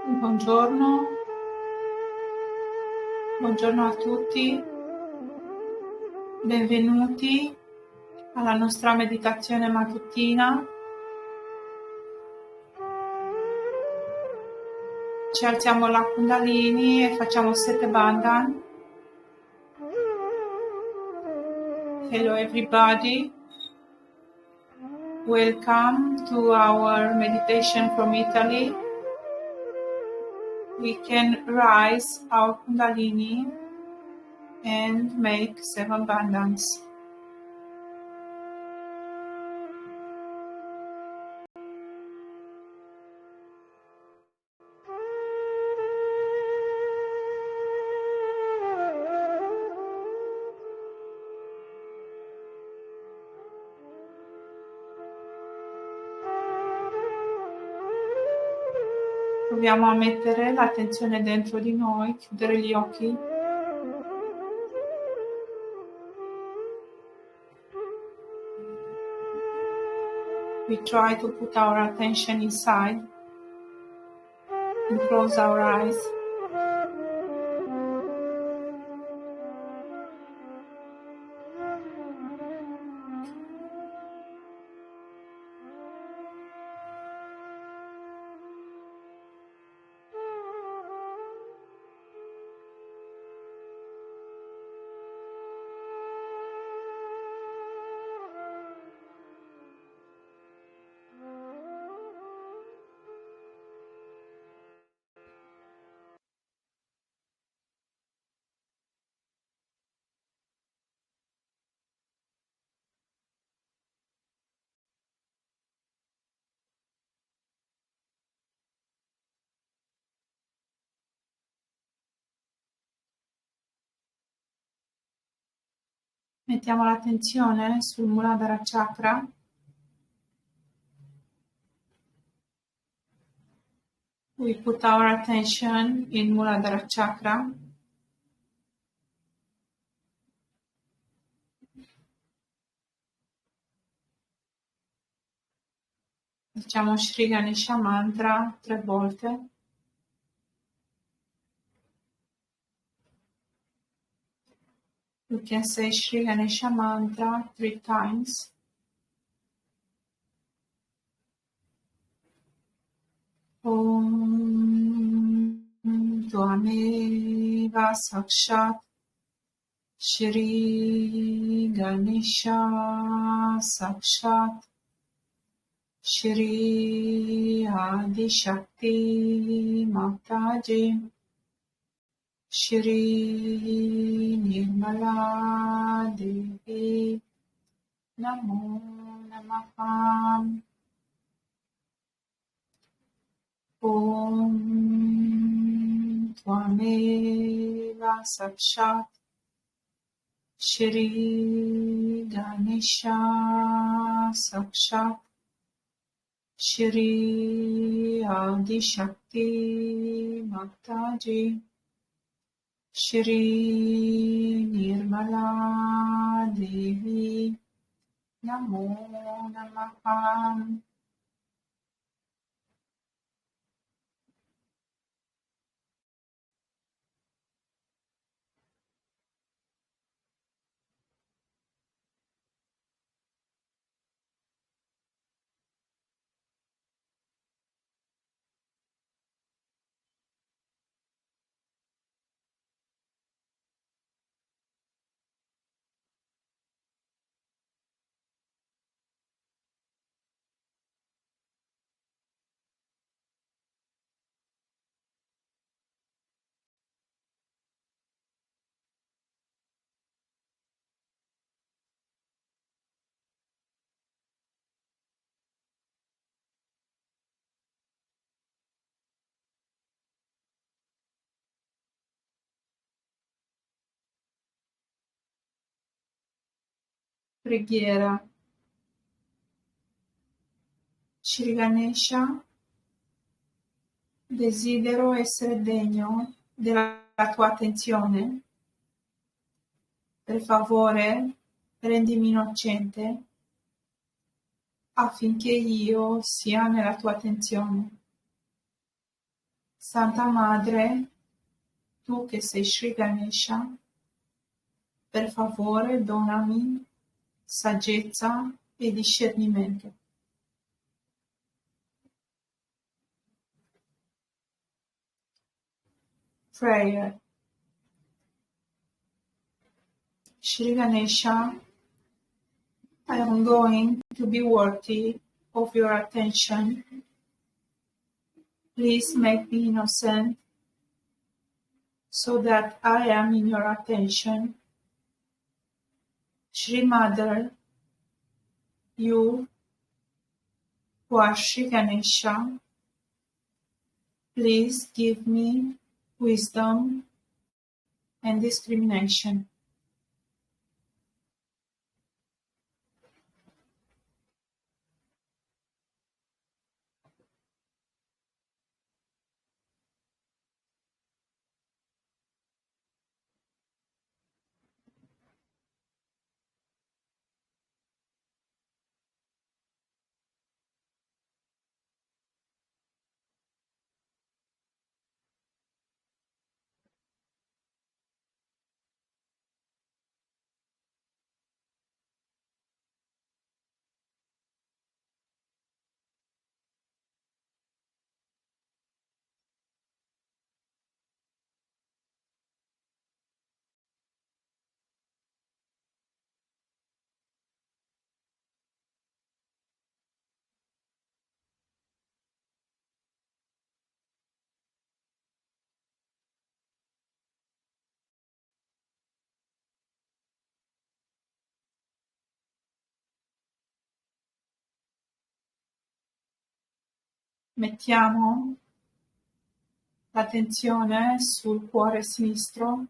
Buongiorno, buongiorno a tutti, benvenuti alla nostra meditazione mattutina. Ci alziamo la Kundalini e facciamo 7 bandhan. Hello everybody, welcome to our meditation from Italy. We can rise our Kundalini and make 7 bandhans. Proviamo a mettere l'attenzione dentro di noi, chiudere gli occhi. We try to put our attention inside and close our eyes. Mettiamo l'attenzione sul Muladhara Chakra. We put our attention in Muladhara Chakra. Diciamo Shri Ganesha Mantra 3 volte. You can say Shri Ganesha Mantra 3 times. Om Tvameva Sakshat Shri Ganesha Sakshat Shri Adi Shakti Mataji Shri Nirmala Devi Namo Namaha. Om Tvameva Sakshat Shri Ganesha Sakshat Shri Adi Shakti Mataji Shri Nirmala Devi Namo Namaha. Preghiera. Shri Ganesha, desidero essere degno della tua attenzione. Per favore, rendimi innocente affinché io sia nella tua attenzione. Santa Madre, tu che sei Sri Ganesha, per favore donami saggezza e discernimento. Prayer. Sri Ganesha, I am going to be worthy of your attention. Please make me innocent so that I am in your attention. Sri Mother, you who are Sri Ganesha, please give me wisdom and discrimination. Mettiamo l'attenzione sul cuore sinistro.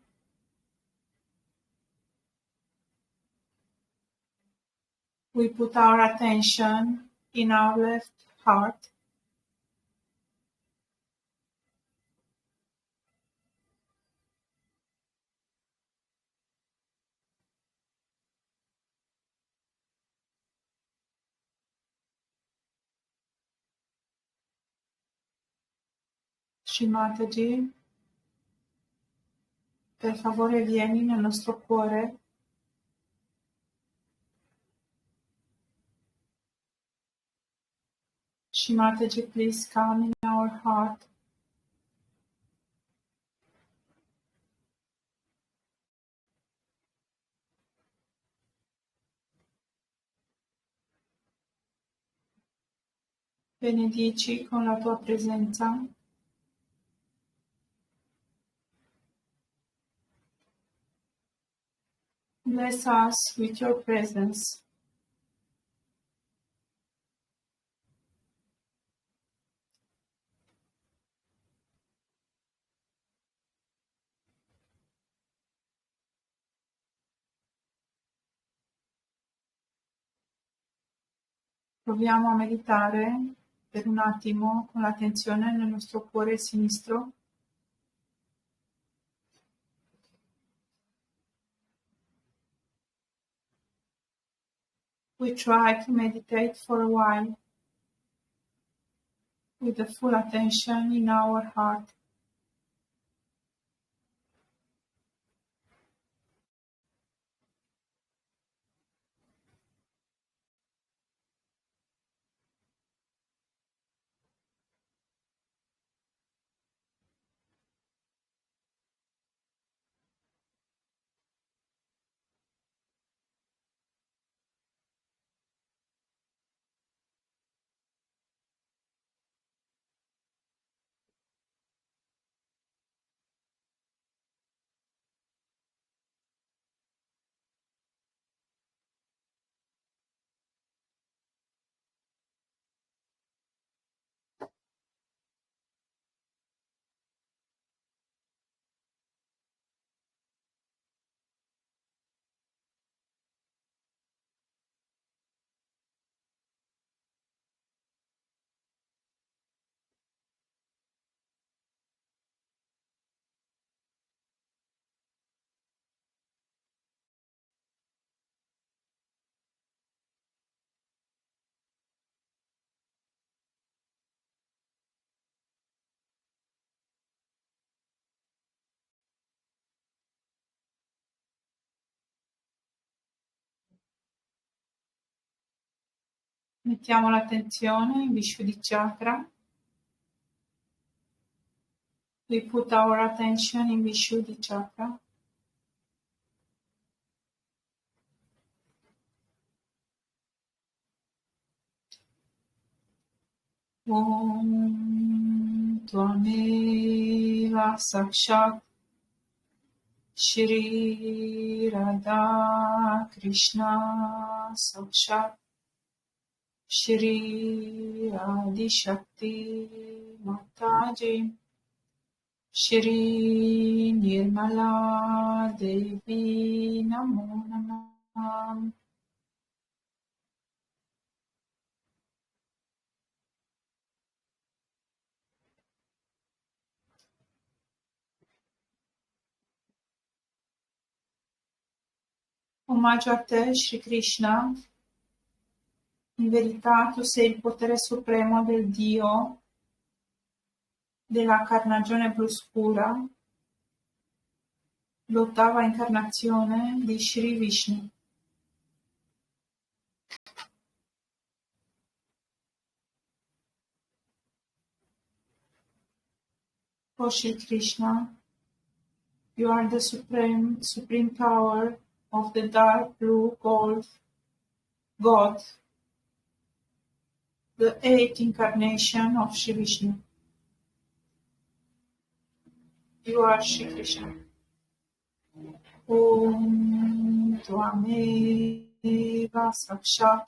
We put our attention in our left heart. Shri Mataji, per favore vieni nel nostro cuore. Shri Mataji, please come in our heart. Benedici con la tua presenza. Bless us with your presence. Proviamo a meditare per un attimo con l'attenzione nel nostro cuore sinistro. We try to meditate for a while with the full attention in our heart. Mettiamo l'attenzione in Vishwa chakra. We put our attention in Vishwa chakra. Om Tvameva Sakshat Shri Radha Krishna Sakshat Shri Adi Shakti Mataji Shri Nirmala Devi Namo Namah. Omaggio a te, Shri Krishna. In verità tu sei il potere supremo del Dio della carnagione blu scura, l'ottava incarnazione di Shri Vishnu. O Shri Krishna, you are the supreme power of the dark blue gold God, the eighth incarnation of Shri Vishnu. You are Shri Krishna. Om Tvameva Sakshat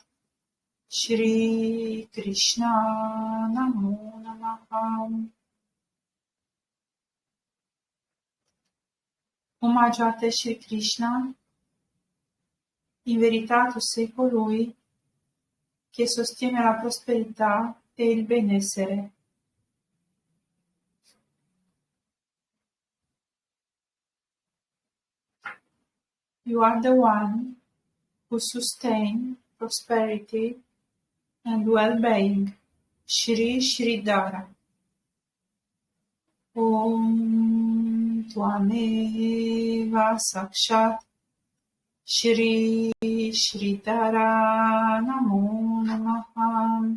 Shri Krishna Namo Namaha. Omaggio a te, Shri Krishna. In verità tu sei colui che sostiene la prosperità e il benessere. You are the one who sustains prosperity and well-being. Shri Sridhara. Om Tvameva Sakshat Shri Sridhara Namo Namaha.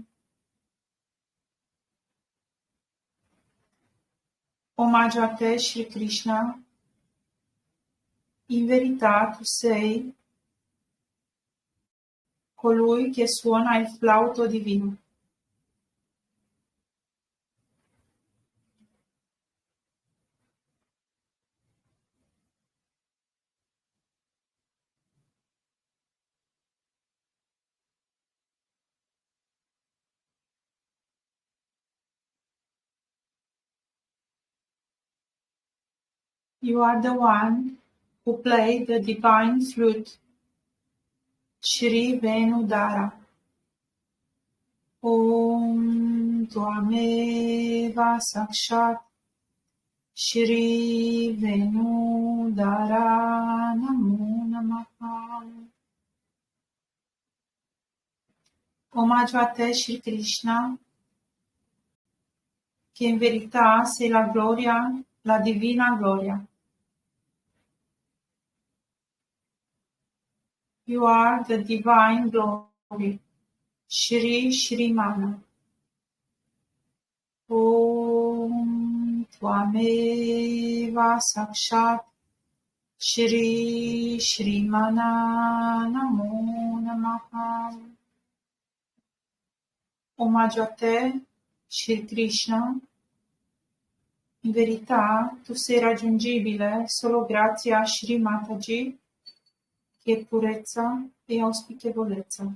Omaggio a te, Shri Krishna. In verità tu sei colui che suona il flauto divino. You are the one who played the divine flute, Shri Venudara. Om Tvameva Sakshat Shri Venudara Namo Namaha. Omaggio a te, Shri Krishna, che in verità sei la gloria, la divina gloria. You are the divine glory, Shri Shrimana. Om Tvameva Sakshat Shri Shrimana Namo Namaha. Omaggio a te, Shri Krishna. In verità tu sei raggiungibile solo grazie a Shri Mataji, che è purezza e auspichevolezza.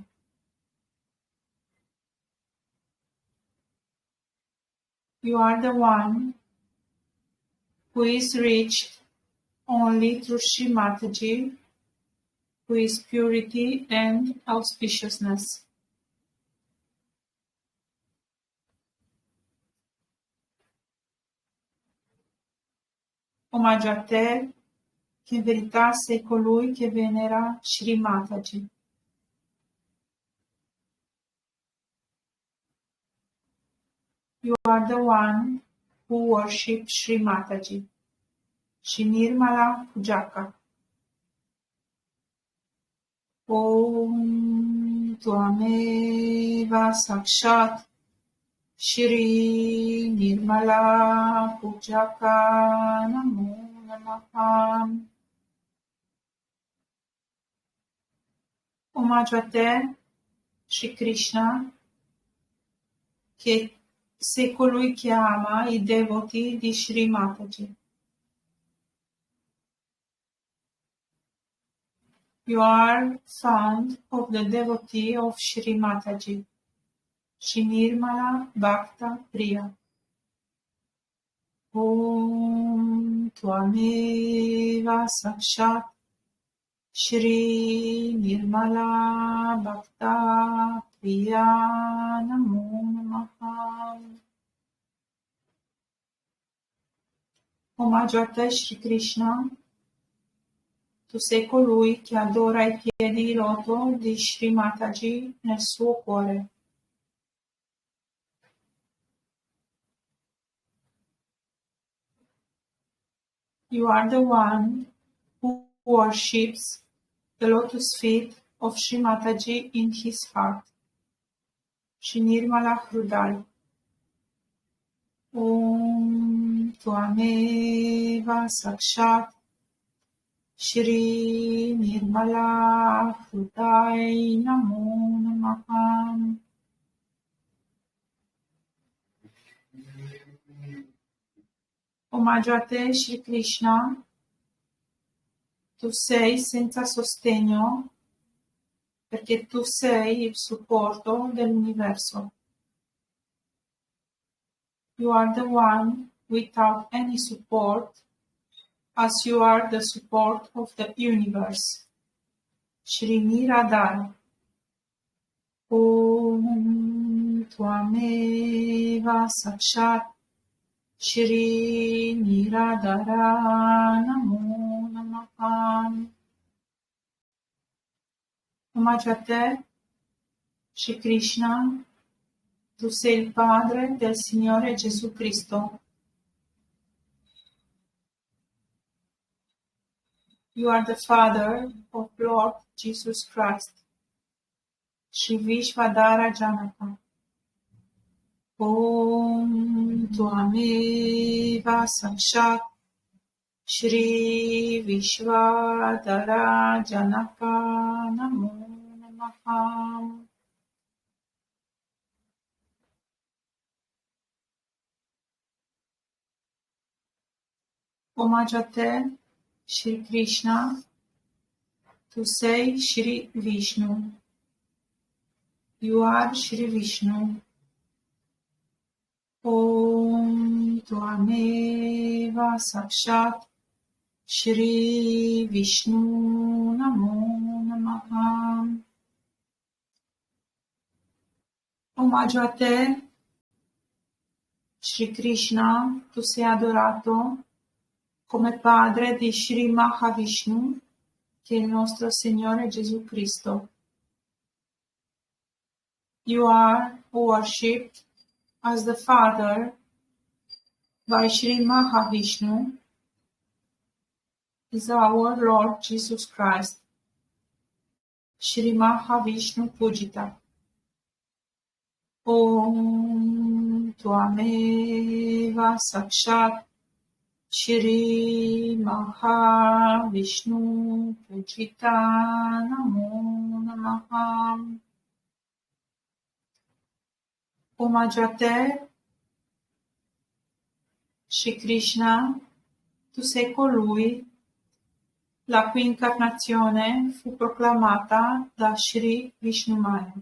You are the one who is reached only through Shri Mataji, who is purity and auspiciousness. Omaggio a te, che in verità sei colui che venera Shri Mataji. You are the one who worships Shri Mataji, Shri Nirmala Pujaka. Om Tvameva Sakshat Shri Nirmala Pujaka Namo Namaha. Omaggio a te, Shri Krishna, che sei colui che ama i devoti di Shri Mataji. You are fond of the devotee of Shri Mataji, Shri Nirmala Bhakta Priya. Om Tvameva Sakshat Shri Nirmala Bhakta Priya Namo Namaha. Omaggio a te, Shri Krishna. Tu sei colui che adora i piedi di loto di Shri Mataji nel suo cuore. You are the one who worships the lotus feet of Shri Mataji in his heart. Shri Nirmala Hrudai. Om Tvameva Sakshat Shri Nirmala Hrudai Namo Namaha. Omaggio a te, Shri Krishna. Tu sei senza sostegno perché tu sei il supporto dell'universo. You are the one without any support, as you are the support of the universe. Shri Niradhara. Om Tvameva Sakshat Shri Niradhara Namo Namaha. Omaggio a te, Shri Krishna. Tu sei il Padre del Signore Gesù Cristo. You are the Father of Lord Jesus Christ. Shri Vishwadhara Janaka. Om Tvameva Sakshat Shri Vishwadhara Janaka Namo Namaha. Omaggio a te, Shri Krishna. Tu sei Shri Vishnu. You are Shri Vishnu. Om Tvameva Sakshat Shri Vishnu Namo Namaha. Omaggio a te, Shri Krishna. Tu sei adorato come padre di Shri Mahavishnu, che è il nostro Signore Gesù Cristo. You are worshipped as the Father by Shri Mahavishnu, is our Lord Jesus Christ. Shri Mahavishnu Pujita. Om Tvameva Sakshat Shri Mahavishnu Pujita Namo Namaha. Omaggio a te, Shri Krishna. Tu sei colui la cui incarnazione fu proclamata da Shri Vishnumaya.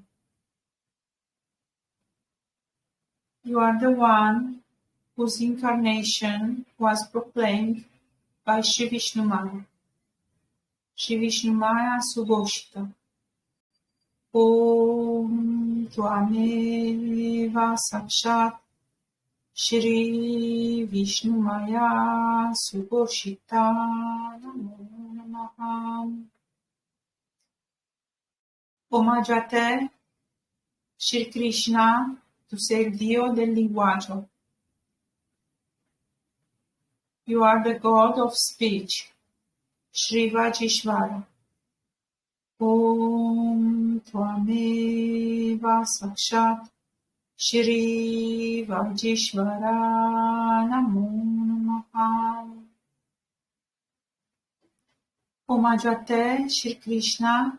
You are the one whose incarnation was proclaimed by Shri Vishnumaya. Shri Vishnumaya Subhoshita. Om Tvameva Sakshat Shri Vishnumaya Subhoshita Namo Namaha. Omaggio a te, Shri Krishna. Tu sei il Dio del linguaggio. You are the God of speech. Shri Vajishvara. Om Tvameva Sakshat Shri Vajishvara Namo Namaha. Omaggio a te, Shri Krishna,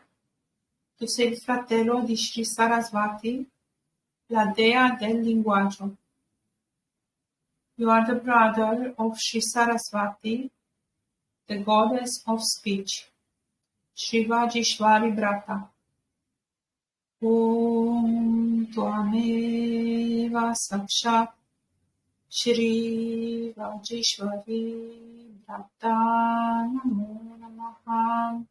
tu sei il fratello di Shri Sarasvati, la dea del linguaggio. You are the brother of Shri Sarasvati, the goddess of speech. Shri Vajishvari Brata. Om Tvameva Sakshat Shri Vajishvari Brata Namo Namaha.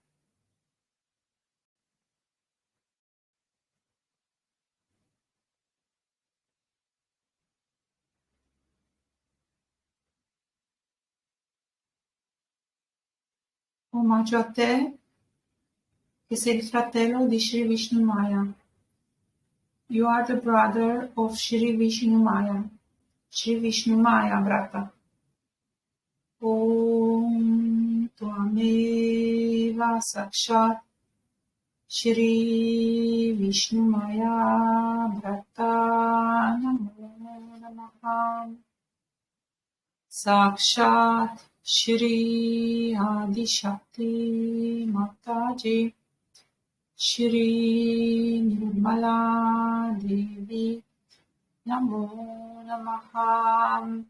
Omaggio a te, che sei il fratello di Shri Vishnu Maya. You are the brother of Shri Vishnu Maya. Shri Vishnu Maya Brata. Om Tvameva Sakshat Shri Vishnu Maya Brata Namo Namaha. Sakshat Shri Adi Shakti Mataji Shri Nirmala Devi Namo Namaha.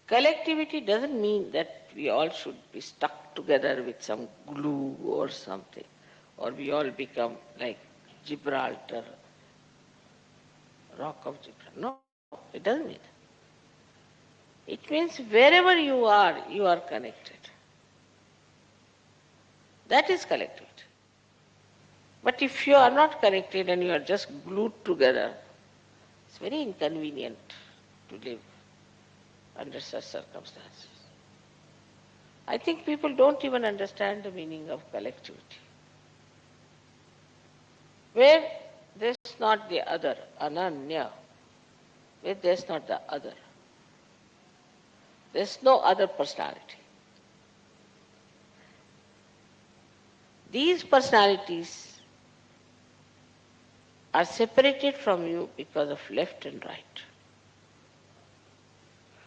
Collectivity doesn't mean that we all should be stuck together with some glue or something, or we all become like Gibraltar, rock of Gibraltar. No, it doesn't mean that. It means wherever you are connected. That is collectivity. But if you are not connected and you are just glued together, it's very inconvenient to live under such circumstances. I think people don't even understand the meaning of collectivity. Where there's not the other, ananya, where there's not the other. There's no other personality. These personalities are separated from you because of left and right,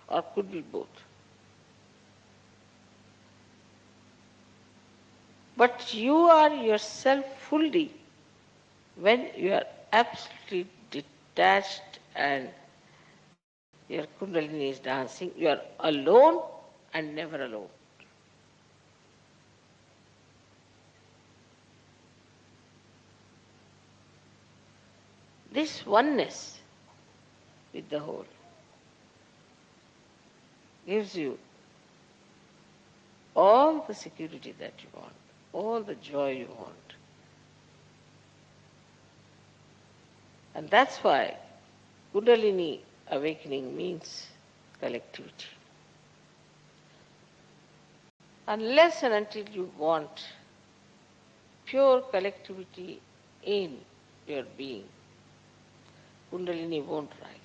or could be both. But you are yourself fully when you are absolutely detached and your kundalini is dancing. You are alone and never alone. This oneness with the whole gives you all the security that you want, all the joy you want. And that's why Kundalini awakening means collectivity. Unless and until you want pure collectivity in your being, Kundalini won't rise.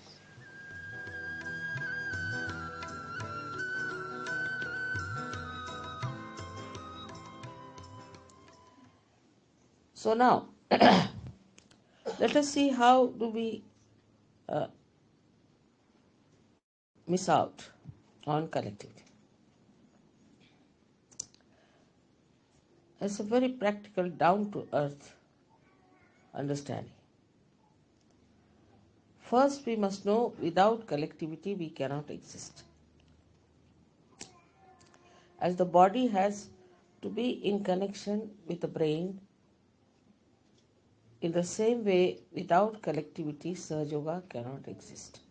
So now, let us see how do we miss out on collectivity. It's a very practical, down-to-earth understanding. First, we must know without collectivity we cannot exist. As the body has to be in connection with the brain, in the same way, without collectivity, Sahaja Yoga cannot exist.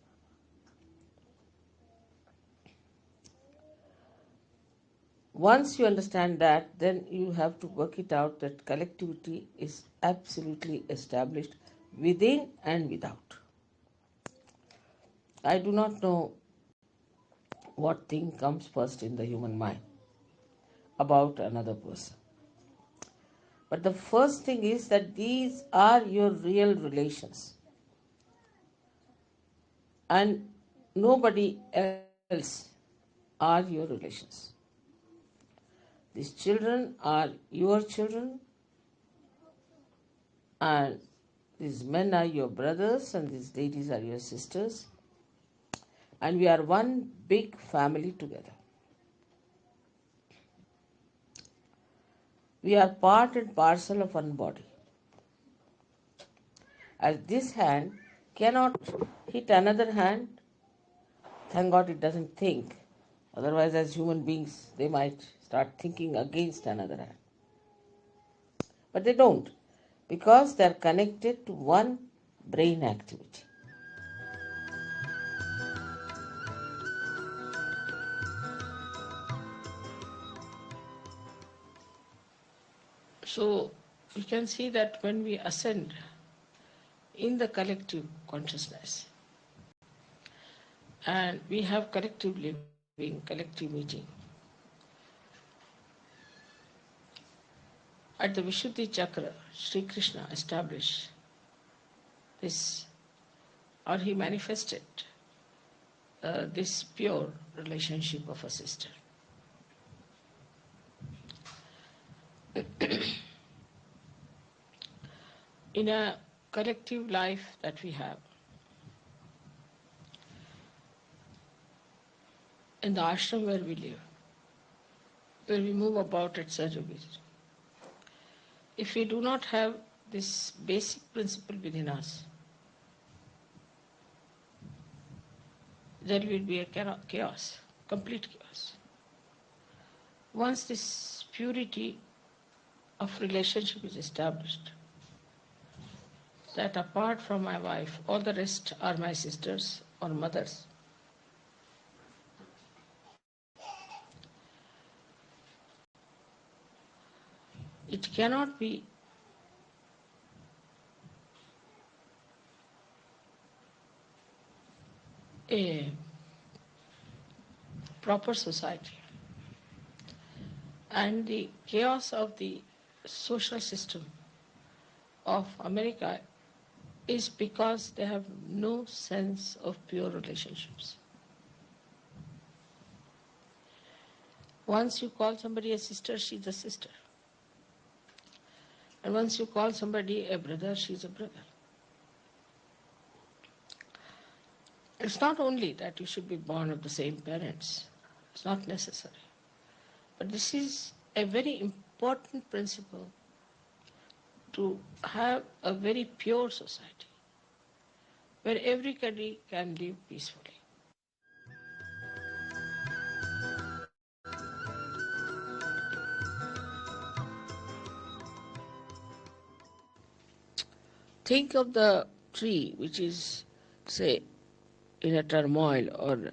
Once you understand that, then you have to work it out that collectivity is absolutely established within and without. I do not know what thing comes first in the human mind about another person. But the first thing is that these are your real relations. And nobody else are your relations. These children are your children, and these men are your brothers, and these ladies are your sisters, and we are one big family together. We are part and parcel of one body. As this hand cannot hit another hand, thank God it doesn't think. Otherwise, as human beings, they might start thinking against another hand. But they don't, because they are connected to one brain activity. So we can see that when we ascend in the collective consciousness and we have collective living, collective meeting, at the Vishuddhi Chakra, Sri Krishna established this, or he manifested this pure relationship of a sister. In a collective life that we have, in the ashram where we live, where we move about at Sajogiri, if we do not have this basic principle within us, there will be a chaos, complete chaos. Once this purity of relationship is established, that apart from my wife, all the rest are my sisters or mothers, it cannot be a proper society. And the chaos of the social system of America is because they have no sense of pure relationships. Once you call somebody a sister, she's a sister. And once you call somebody a brother, she's a brother. It's not only that you should be born of the same parents. It's not necessary. But this is a very important principle to have a very pure society where everybody can live peacefully. Think of the tree which is, say, in a turmoil or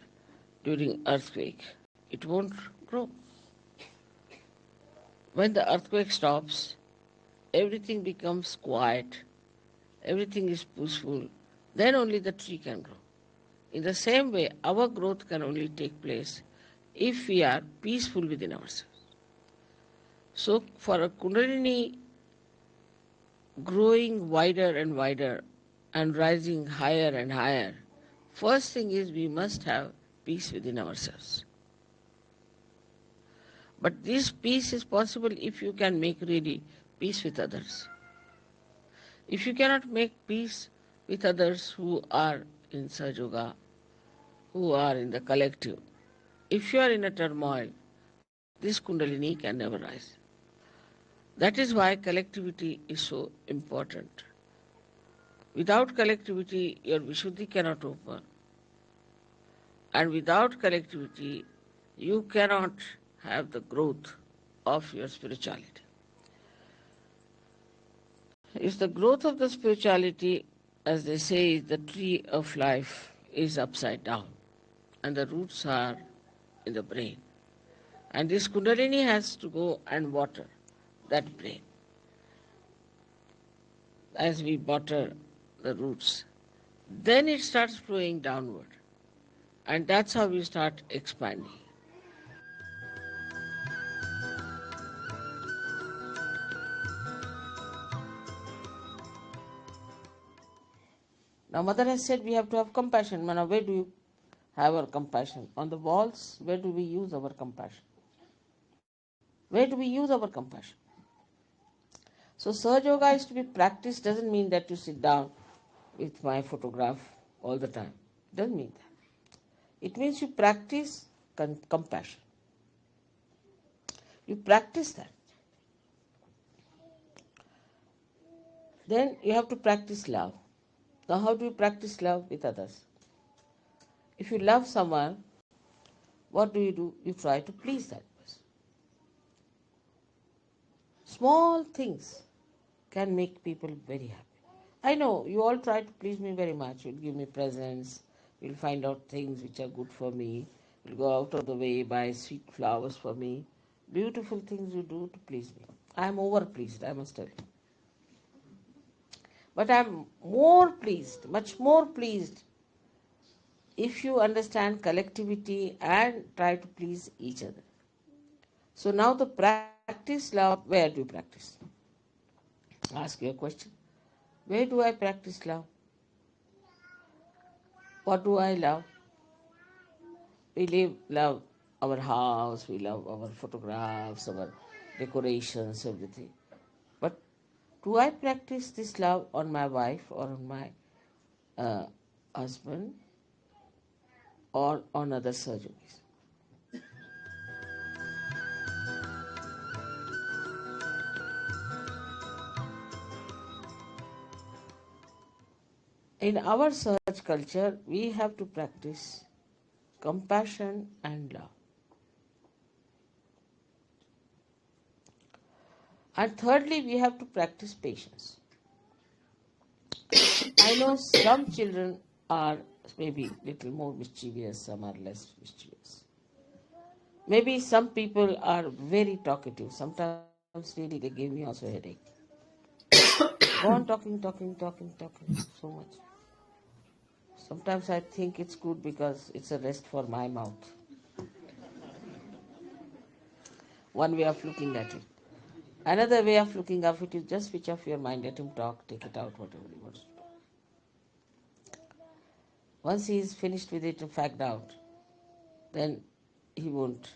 during earthquake. It won't grow. When the earthquake stops, everything becomes quiet, everything is peaceful, then only the tree can grow. In the same way, our growth can only take place if we are peaceful within ourselves. So, for a Kundalini growing wider and wider and rising higher and higher, first thing is we must have peace within ourselves. But this peace is possible if you can make really peace with others. If you cannot make peace with others who are in Sahaja Yoga, who are in the collective, if you are in a turmoil, this Kundalini can never rise. That is why collectivity is so important. Without collectivity, your Vishuddhi cannot open. And without collectivity, you cannot have the growth of your spirituality. If the growth of the spirituality, as they say, the tree of life is upside down, and the roots are in the brain. And this Kundalini has to go and water that brain as we water the roots. Then it starts flowing downward. And that's how we start expanding. Now, Mother has said we have to have compassion. Now, where do you have our compassion? On the walls, where do we use our compassion? Where do we use our compassion? So, Sahaja Yoga is to be practiced doesn't mean that you sit down with my photograph all the time. It doesn't mean that. It means you practice compassion. You practice that. Then you have to practice love. Now, how do you practice love with others? If you love someone, what do? You try to please that person. Small things can make people very happy. I know you all try to please me very much. You'll give me presents, you'll find out things which are good for me, you'll go out of the way, buy sweet flowers for me. Beautiful things you do to please me. I am over pleased, I must tell you. But I am more pleased, much more pleased, if you understand collectivity and try to please each other. So now the practice love, where do you practice? Ask you a question. Where do I practice love? What do I love? We love our house, we love our photographs, our decorations, everything. But do I practice this love on my wife or on my husband or on other surgeries? In our search culture, we have to practice compassion and love. And thirdly, we have to practice patience. I know some children are maybe little more mischievous, some are less mischievous. Maybe some people are very talkative. Sometimes really they give me also a headache. Go on talking so much. Sometimes I think it's good because it's a rest for my mouth. One way of looking at it. Another way of looking at it is just switch off your mind, let him talk, take it out, whatever he wants to do. Once he is finished with it and fagged out, then he won't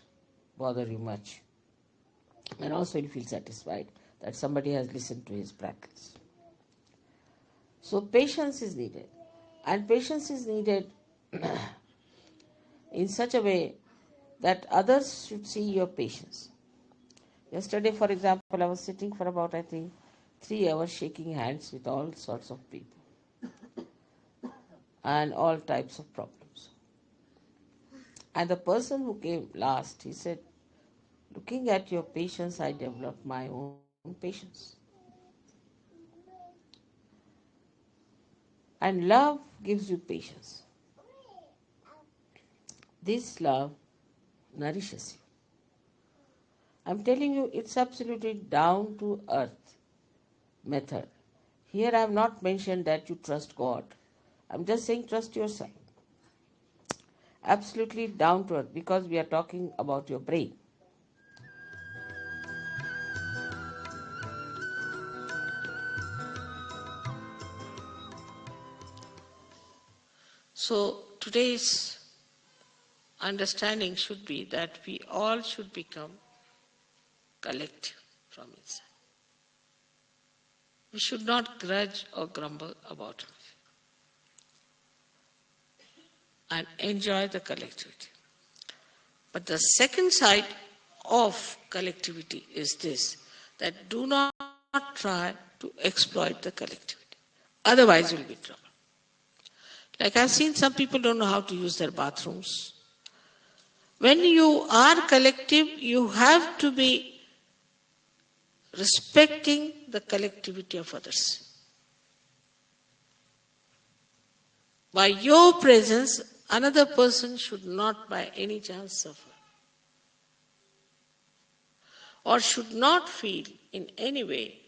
bother you much. And also he'll feel satisfied that somebody has listened to his practice. So patience is needed. And patience is needed in such a way that others should see your patience. Yesterday, for example, I was sitting for about, 3 hours shaking hands with all sorts of people and all types of problems. And the person who came last, he said, looking at your patience, I developed my own patience. And love gives you patience. This love nourishes you. I'm telling you, it's absolutely down to earth method. Here I have not mentioned that you trust God. I'm just saying trust yourself. Absolutely down to earth because we are talking about your brain. So today's understanding should be that we all should become collective from inside. We should not grudge or grumble about life and enjoy the collectivity. But the second side of collectivity is this, that do not try to exploit the collectivity. Otherwise you'll be in trouble. Like I've seen some people don't know how to use their bathrooms. When you are collective, you have to be respecting the collectivity of others. By your presence, another person should not by any chance suffer, or should not feel in any way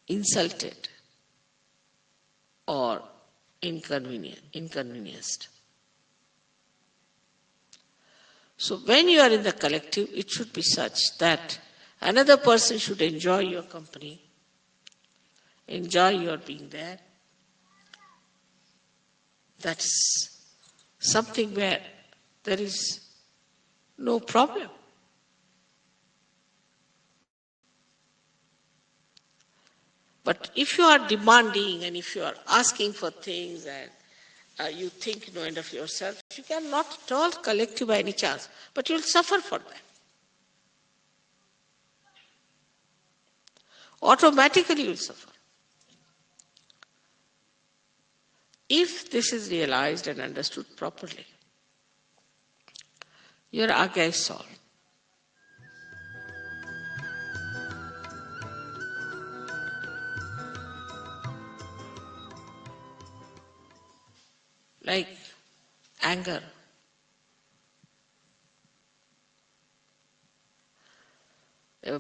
insulted or inconvenienced. So when you are in the collective, it should be such that another person should enjoy your company, enjoy your being there. That's something where there is no problem. But if you are demanding and if you are asking for things and you think no end of yourself, you cannot at all collective by any chance, but you will suffer for that. Automatically you will suffer. If this is realized and understood properly, your agga is solved. Like anger.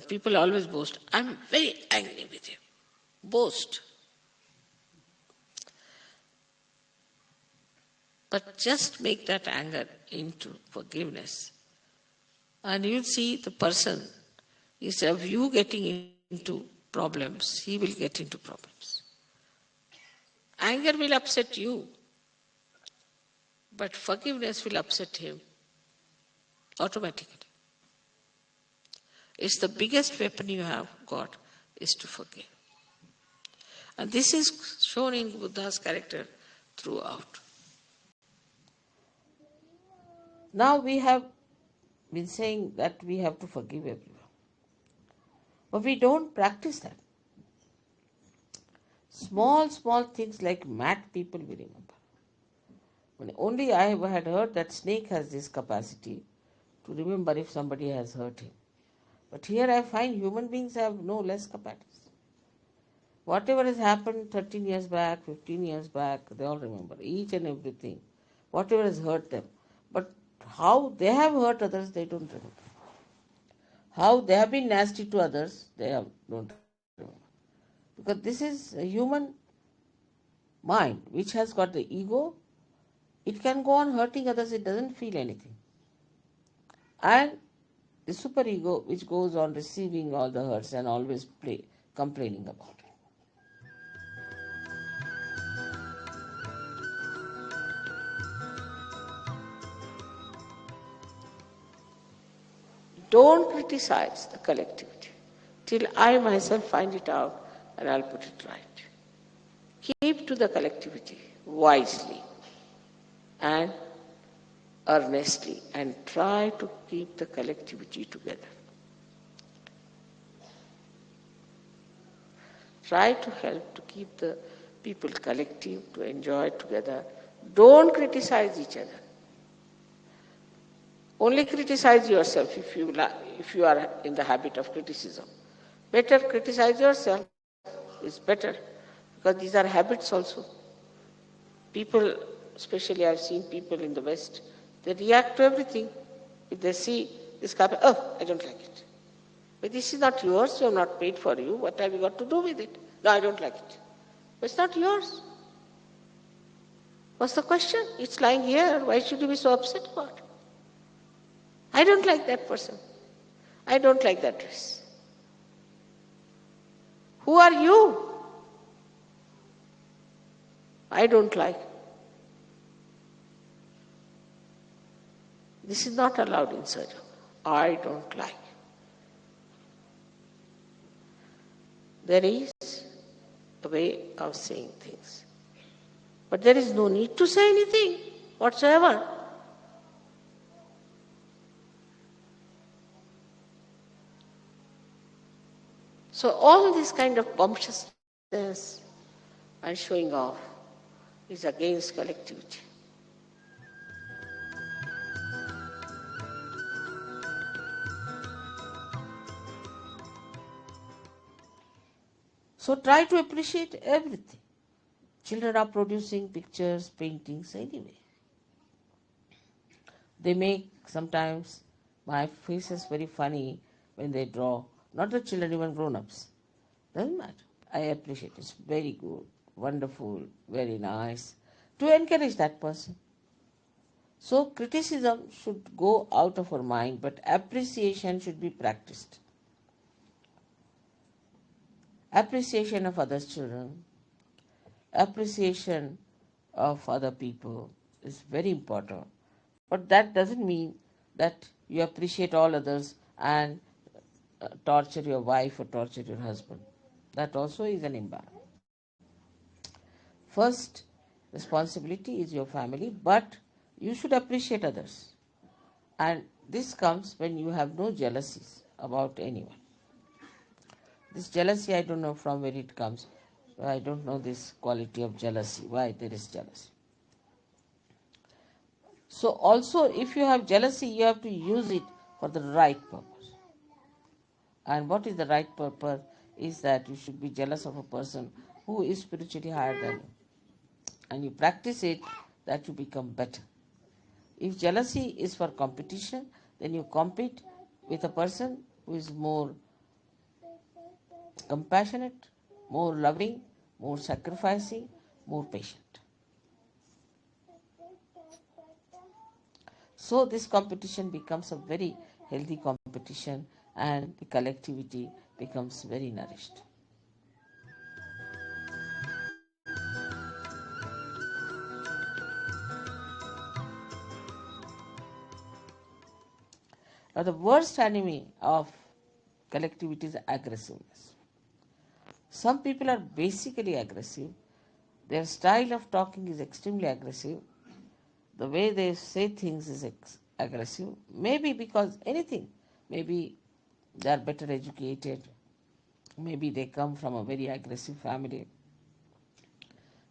People always boast, I'm very angry with you. Boast. But just make that anger into forgiveness. And you'll see the person, instead of you getting into problems, he will get into problems. Anger will upset you, but forgiveness will upset him automatically. It's the biggest weapon you have got is to forgive. And this is shown in Buddha's character throughout. Now we have been saying that we have to forgive everyone. But we don't practice that. Small things like mad people we remember. Only I had heard that snake has this capacity to remember if somebody has hurt him. But here I find human beings have no less capacity. Whatever has happened 13 years back, 15 years back, they all remember each and everything. Whatever has hurt them. But how they have hurt others, they don't remember. How they have been nasty to others, they don't remember. Because this is a human mind which has got the ego. It can go on hurting others, it doesn't feel anything. And the superego which goes on receiving all the hurts and always complaining about it. Don't criticize the collectivity till I myself find it out and I'll put it right. Keep to the collectivity wisely and earnestly and try to keep the collectivity together. Try to help to keep the people collective, to enjoy together. Don't criticize each other. Only criticize yourself if you are in the habit of criticism. Better criticize yourself is better, because these are habits also. People, especially I've seen people in the West, they react to everything. If they see this carpet, oh, I don't like it. But this is not yours, you have not paid for you. What have you got to do with it? No, I don't like it. But it's not yours. What's the question? It's lying here. Why should you be so upset about it? I don't like that person. I don't like that dress. Who are you? I don't like. This is not allowed in Sajjana. I don't like. There is a way of saying things. But there is no need to say anything whatsoever. So all this kind of bumptiousness and showing off is against collectivity. So try to appreciate everything. Children are producing pictures, paintings anyway. They make sometimes my face is very funny when they draw. Not the children, even grown-ups. Doesn't matter. I appreciate it. It's very good, wonderful, very nice. To encourage that person. So criticism should go out of our mind, but appreciation should be practiced. Appreciation of others' children, appreciation of other people is very important. But that doesn't mean that you appreciate all others and torture your wife or torture your husband. That also is an imbalance. First responsibility is your family, but you should appreciate others. And this comes when you have no jealousies about anyone. This jealousy, I don't know from where it comes. I don't know this quality of jealousy, why there is jealousy. So also if you have jealousy, you have to use it for the right purpose. And what is the right purpose is that you should be jealous of a person who is spiritually higher than you. And you practice it that you become better. If jealousy is for competition, then you compete with a person who is more compassionate, more loving, more sacrificing, more patient. So this competition becomes a very healthy competition and the collectivity becomes very nourished. Now the worst enemy of collectivity is aggressiveness. Some people are basically aggressive. Their style of talking is extremely aggressive. The way they say things is aggressive. Maybe because anything. Maybe they are better educated. Maybe they come from a very aggressive family.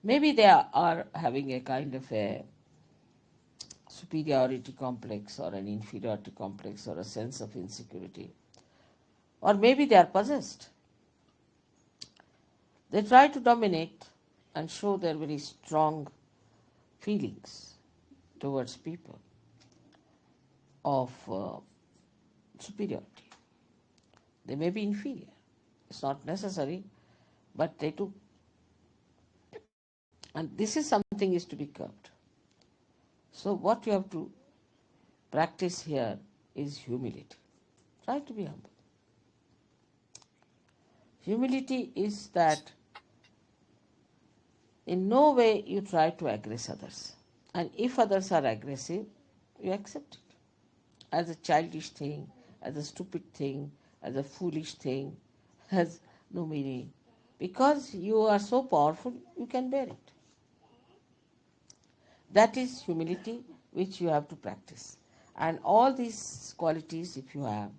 Maybe they are having a kind of a superiority complex or an inferiority complex or a sense of insecurity. Or maybe they are possessed. They try to dominate and show their very strong feelings towards people of superiority. They may be inferior. It's not necessary, but they do. And this is something is to be curbed. So what you have to practice here is humility. Try to be humble. Humility is that in no way you try to aggress others. And if others are aggressive, you accept it as a childish thing, as a stupid thing, as a foolish thing, has no meaning. Because you are so powerful, you can bear it. That is humility which you have to practice. And all these qualities, if you have,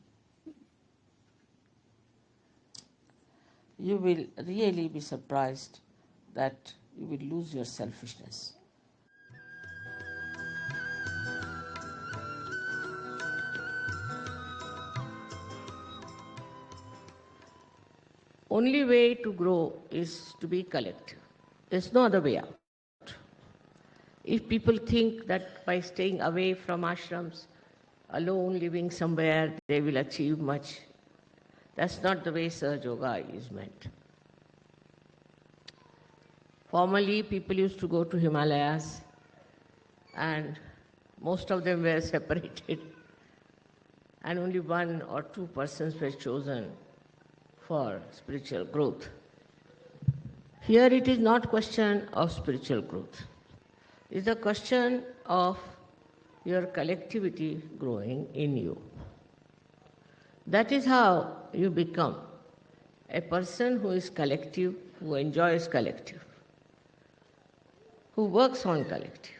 you will really be surprised that you will lose your selfishness. Only way to grow is to be collective. There's no other way out. If people think that by staying away from ashrams, alone living somewhere, they will achieve much, that's not the way Sahaja Yoga is meant. Formerly, people used to go to Himalayas, and most of them were separated, and only 1 or 2 persons were chosen for spiritual growth. Here it is not question of spiritual growth. It's a question of your collectivity growing in you. That is how you become a person who is collective, who enjoys collective, who works on collective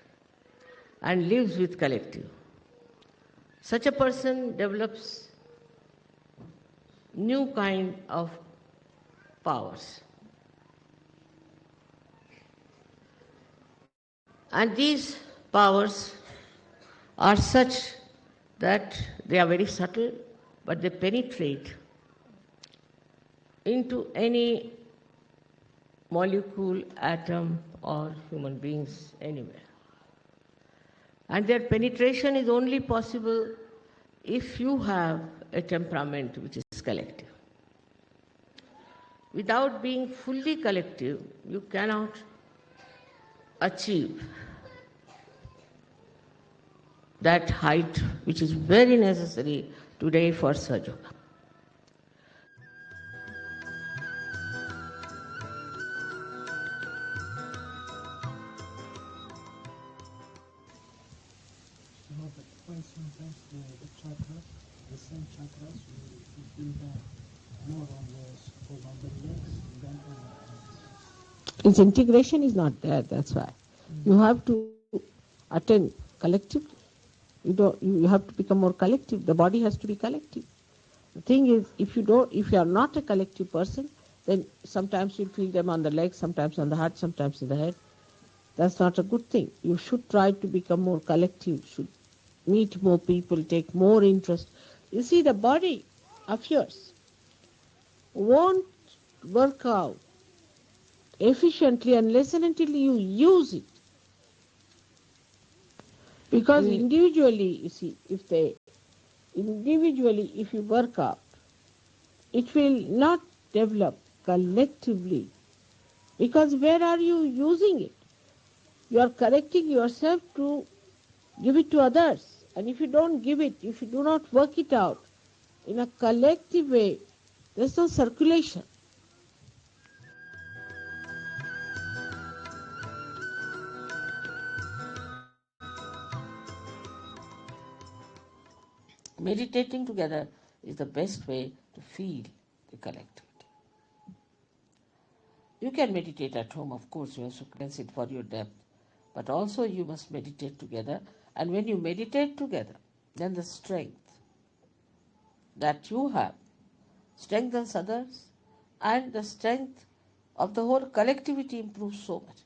and lives with collective. Such a person develops new kind of powers. And these powers are such that they are very subtle, but they penetrate into any molecule, atom, or human beings anywhere. And their penetration is only possible if you have a temperament which is collective. Without being fully collective, you cannot achieve that height which is very necessary today for Sahaja. Sometimes the chakras, the same chakras, you feel that more on the legs than on the arms. Its integration is not there, that's why. You have to attend collectively. You have to become more collective. The body has to be collective. The thing is, if you are not a collective person, then sometimes you feel them on the legs, sometimes on the heart, sometimes in the head. That's not a good thing. You should try to become more collective, should meet more people, take more interest. You see, the body of yours won't work out efficiently unless and until you use it. Because individually, you see, if you work out, it will not develop collectively. Because where are you using it? You are correcting yourself to give it to others. And if you don't give it, if you do not work it out in a collective way, there's no circulation. Meditating together is the best way to feel the collectivity. You can meditate at home, of course, you have to cleanse it for your depth, but also you must meditate together. And when you meditate together, then the strength that you have strengthens others, and the strength of the whole collectivity improves so much.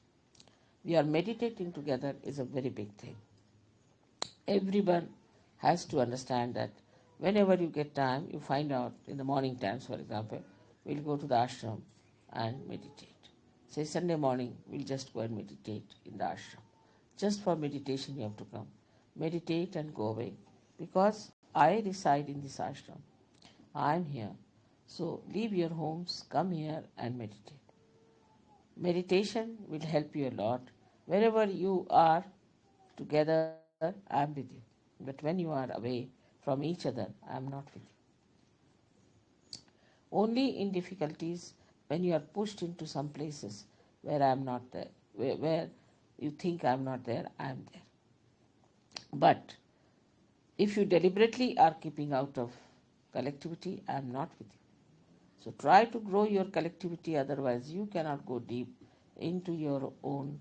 We are meditating together is a very big thing. Everyone has to understand that whenever you get time, you find out in the morning times, for example, we'll go to the ashram and meditate. Say Sunday morning, we'll just go and meditate in the ashram. Just for meditation you have to come. Meditate and go away. Because I reside in this ashram. I'm here. So leave your homes, come here and meditate. Meditation will help you a lot. Wherever you are together, I'm with you. But when you are away from each other, I'm not with you. Only in difficulties, when you are pushed into some places where I'm not there, where you think I'm not there, I'm there. But if you deliberately are keeping out of collectivity, I'm not with you. So try to grow your collectivity, otherwise you cannot go deep into your own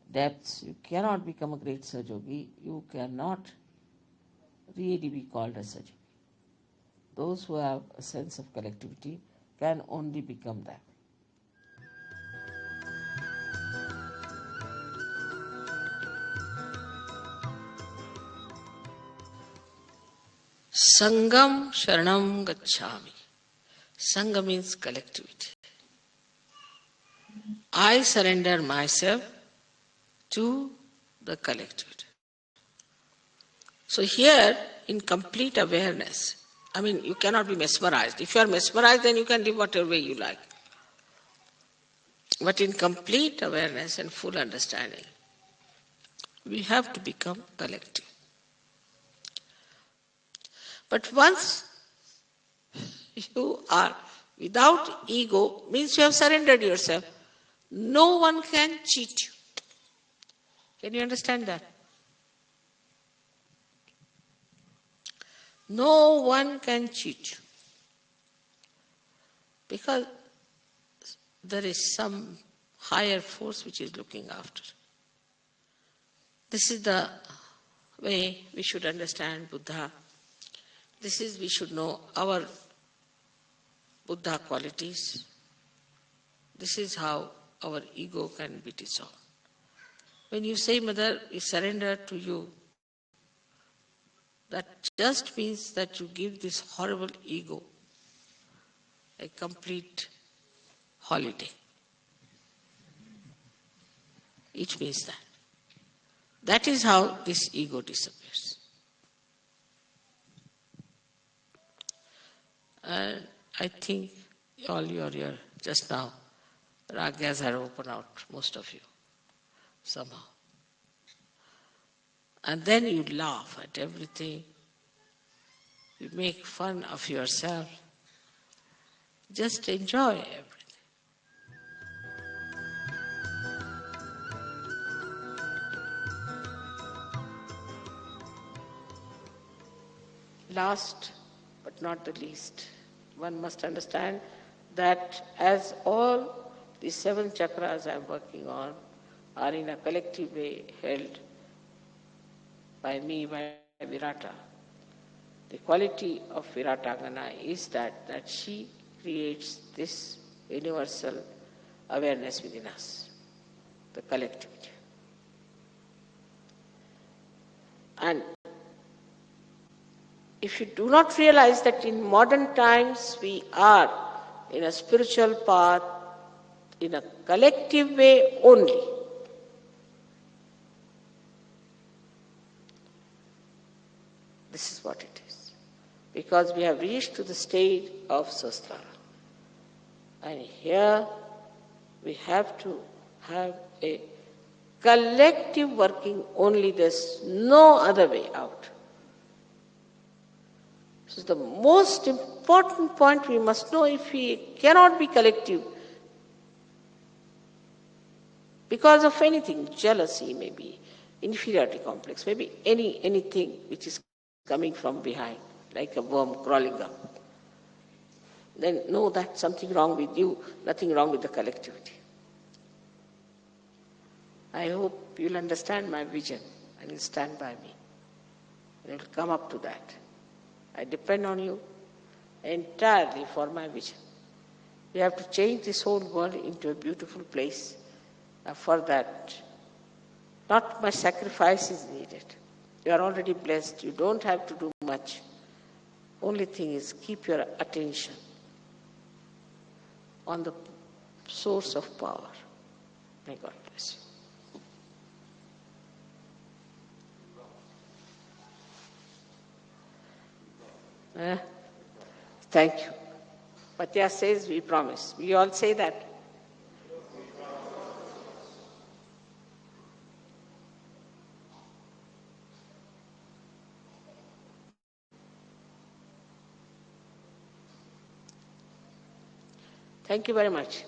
depths. You cannot become a great Sahajogi. You cannot really be called a Sahajogi. Those who have a sense of collectivity can only become that. Sangam Sharanam Gacchami. Sangha means collectivity. I surrender myself to the collectivity. So here, in complete awareness, you cannot be mesmerized. If you are mesmerized, then you can live whatever way you like. But in complete awareness and full understanding, we have to become collective. But once you are without ego, means you have surrendered yourself. No one can cheat you. Can you understand that? No one can cheat you. Because there is some higher force which is looking after. This is the way we should understand Buddha. We should know our Buddha qualities. This is how our ego can be dissolved. When you say, Mother, we surrender to you, that just means that you give this horrible ego a complete holiday. It means that. That is how this ego disappears. And I think all your just now, ragas have opened out, most of you, somehow. And then you laugh at everything. You make fun of yourself. Just enjoy everything. Last but not the least, one must understand that as all the 7 chakras I am working on are in a collective way held by me, by Virata, the quality of Viratangana is that she creates this universal awareness within us, the collectivity. And if you do not realize that in modern times we are in a spiritual path in a collective way only, this is what it is. Because we have reached to the state of Sastra. And here we have to have a collective working only. There's no other way out. So the most important point we must know, if we cannot be collective because of anything, jealousy maybe, inferiority complex, maybe anything which is coming from behind, like a worm crawling up, then know that something wrong with you, nothing wrong with the collectivity. I hope you'll understand my vision and you'll stand by me. And you'll come up to that. I depend on you entirely for my vision. We have to change this whole world into a beautiful place. For that, not much sacrifice is needed. You are already blessed. You don't have to do much. Only thing is keep your attention on the source of power. May God bless you. Thank you. Patya says we promise. We all say that. Thank you very much.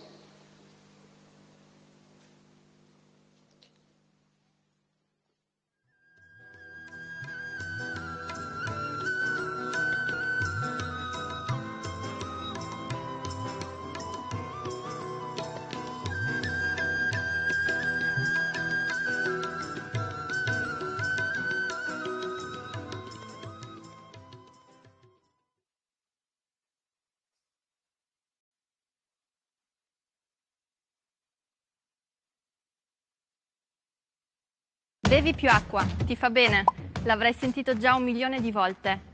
Bevi più acqua, ti fa bene. L'avrai sentito già 1.000.000 di volte.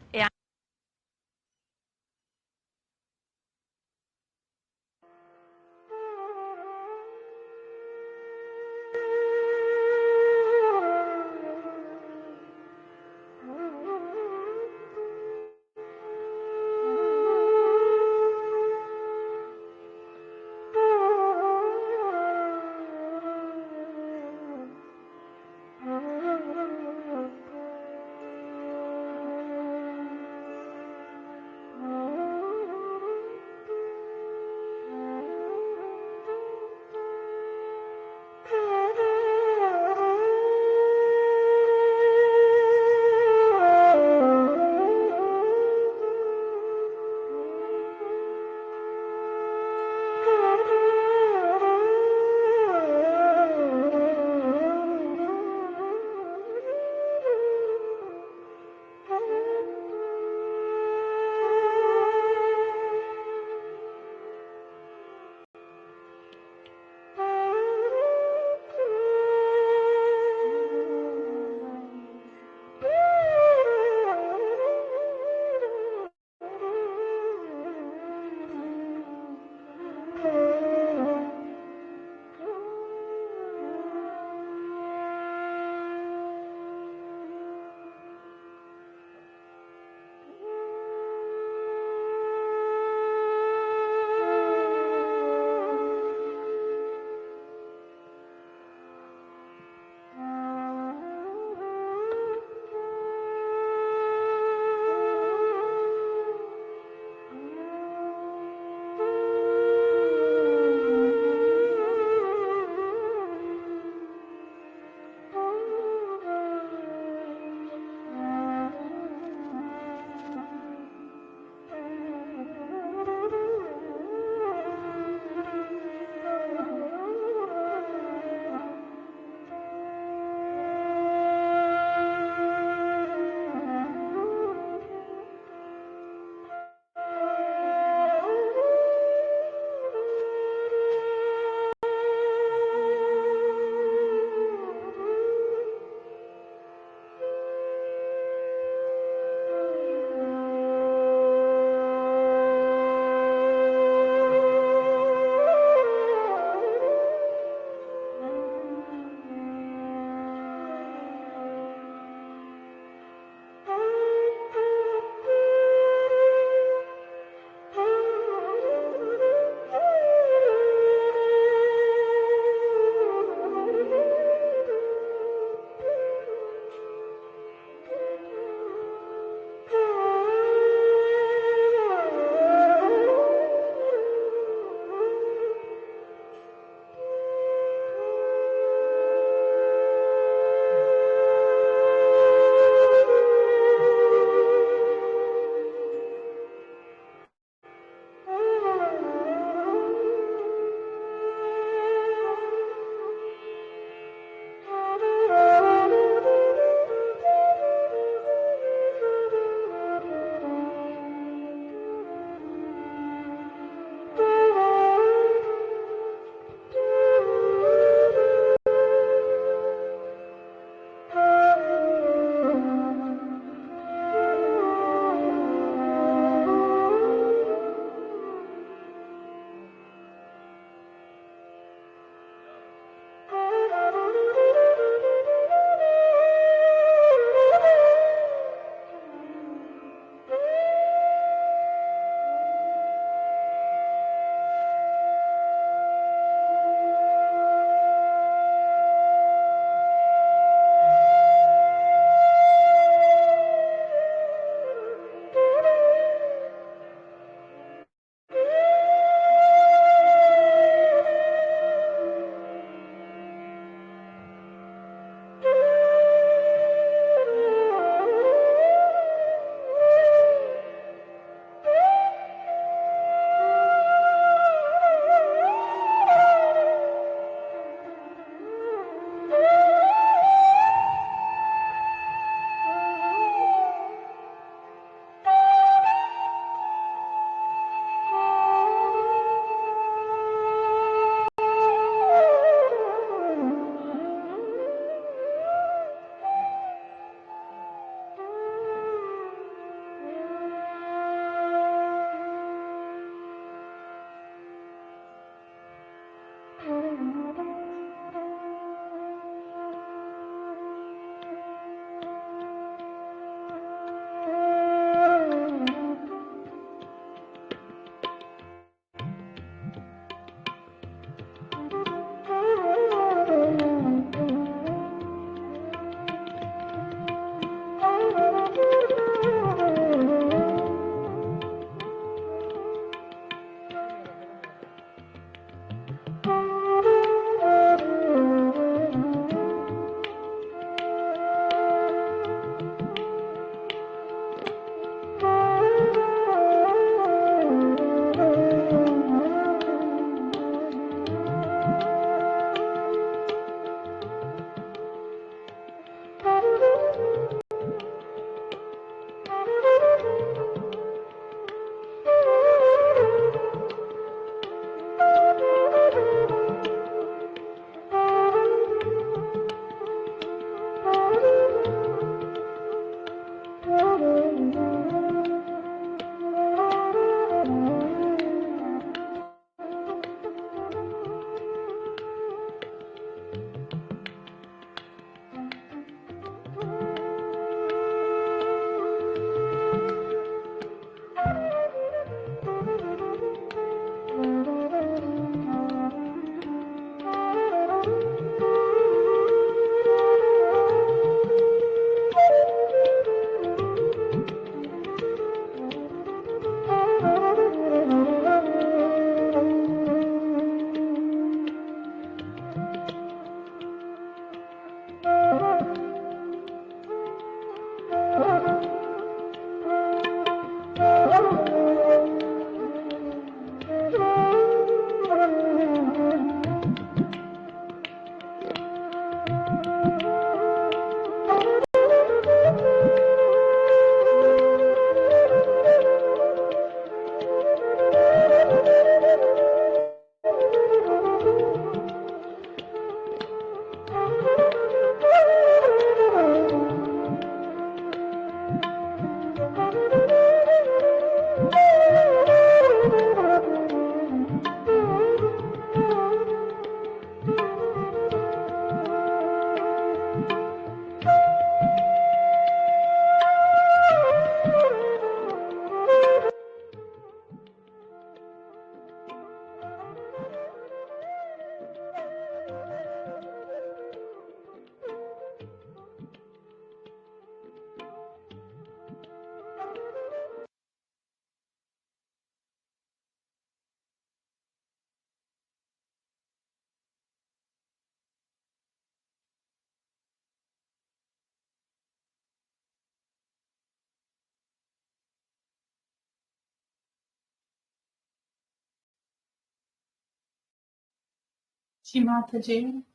Mataji,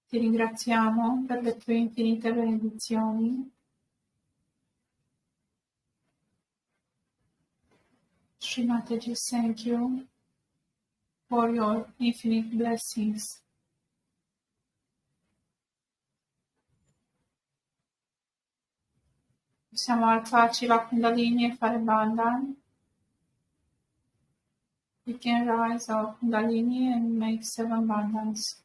ti ringraziamo per le tue infinite benedizioni. Mataji, thank you for your infinite blessings. Possiamo alzarci la Kundalini e fare bandhan. We can rise our Kundalini and make 7 bandhans.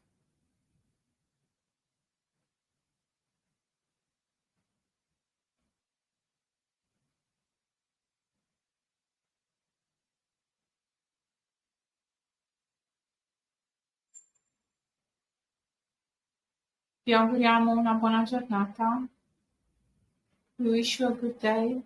Vi auguriamo una buona giornata. We wish you a good day.